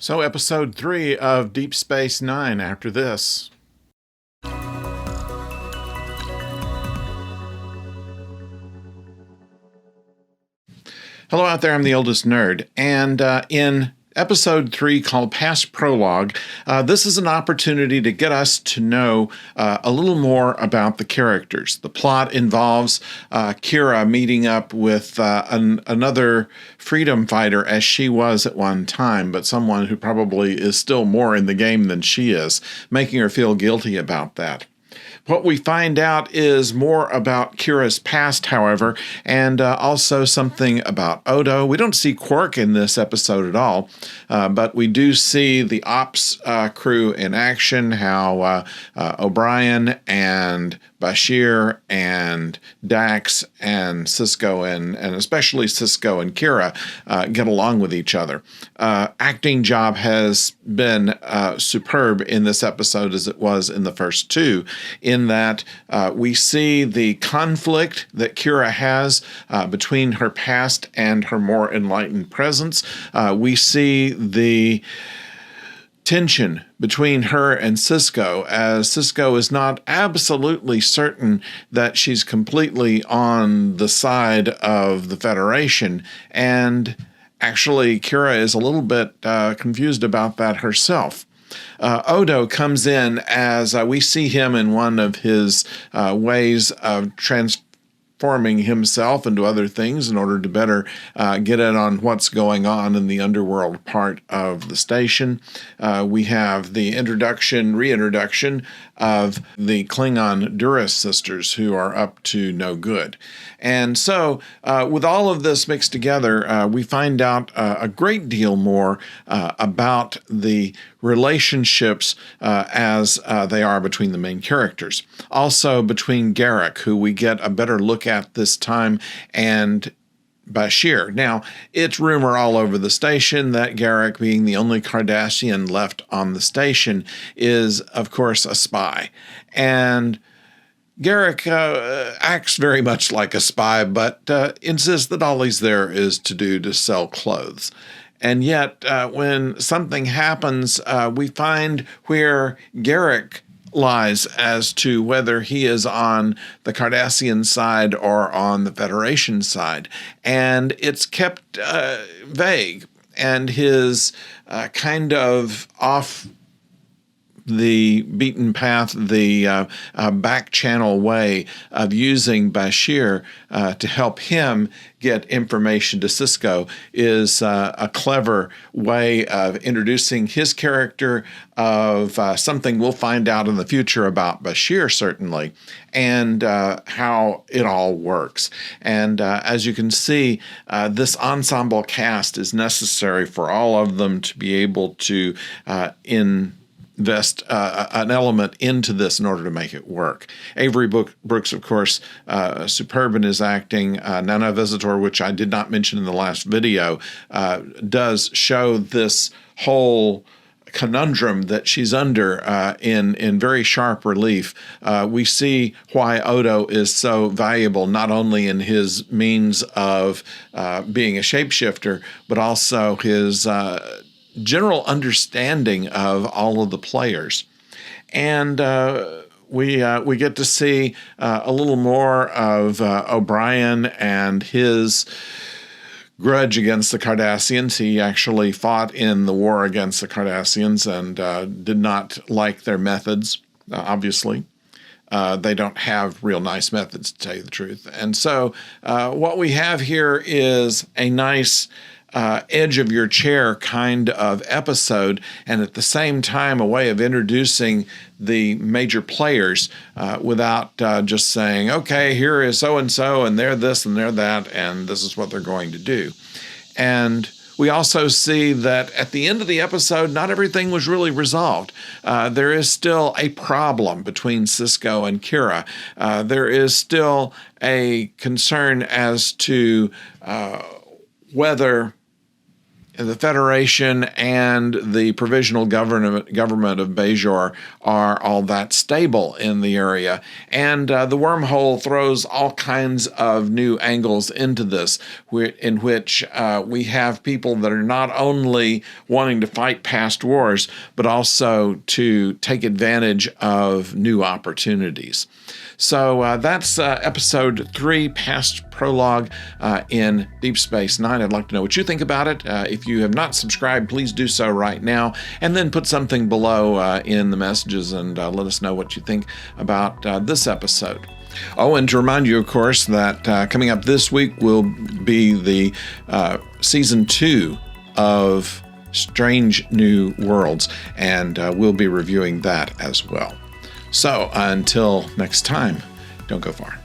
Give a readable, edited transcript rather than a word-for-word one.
So episode 3 of Deep Space Nine after this. Hello out there, I'm the oldest nerd, and in episode 3 called Past Prologue, this is an opportunity to get us to know a little more about the characters. The plot involves Kira meeting up with another freedom fighter, as she was at one time, but someone who probably is still more in the game than she is, making her feel guilty about that. What we find out is more about Kira's past, however, and also something about Odo. We don't see Quark in this episode at all, but we do see the ops crew in action, how O'Brien and Bashir and Dax and Cisco and especially Cisco and Kira get along with each other. Acting job has been superb in this episode as it was in the first two, in that we see the conflict that Kira has between her past and her more enlightened presence. We see the tension between her and Cisco, as Cisco is not absolutely certain that she's completely on the side of the Federation, and actually Kira is a little bit confused about that herself. Odo comes in as we see him in one of his ways of transforming himself into other things in order to better get in on what's going on in the underworld part of the station. We have the reintroduction of the Klingon Duras sisters, who are up to no good. And so with all of this mixed together, we find out a great deal more about the relationships as they are between the main characters. Also between Garak, who we get a better look at this time, and Bashir. Now, it's rumor all over the station that Garak, being the only Cardassian left on the station, is, of course, a spy. And Garak acts very much like a spy, but insists that all he's there is to sell clothes. And yet, when something happens, we find where Garak lies as to whether he is on the Cardassian side or on the Federation side. And it's kept vague. And his kind of off the beaten path, the back channel way of using Bashir to help him get information to Cisco is a clever way of introducing his character, of something we'll find out in the future about Bashir, certainly, and how it all works. And as you can see, this ensemble cast is necessary for all of them to be able to invest an element into this in order to make it work. Avery Brooks, of course, superb in his acting. Nana Visitor, which I did not mention in the last video, does show this whole conundrum that she's under in very sharp relief. We see why Odo is so valuable, not only in his means of being a shapeshifter, but also his general understanding of all of the players. And we get to see a little more of O'Brien and his grudge against the Cardassians. He actually fought in the war against the Cardassians and did not like their methods, obviously. They don't have real nice methods, to tell you the truth. And so what we have here is a nice edge of your chair kind of episode, and at the same time a way of introducing the major players without just saying, okay, here is so-and-so, and they're this and they're that, and this is what they're going to do. And we also see that at the end of the episode, not everything was really resolved. There is still a problem between Cisco and Kira. There is still a concern as to whether the Federation and the provisional government of Bajor are all that stable in the area. And the wormhole throws all kinds of new angles into this, in which we have people that are not only wanting to fight past wars, but also to take advantage of new opportunities. So that's episode 3, Past Prologue in Deep Space Nine. I'd like to know what you think about it. If you have not subscribed, please do so right now, and then put something below in the messages and let us know what you think about this episode. Oh, and to remind you, of course, that coming up this week will be the Season 2 of Strange New Worlds, and we'll be reviewing that as well. So until next time, don't go far.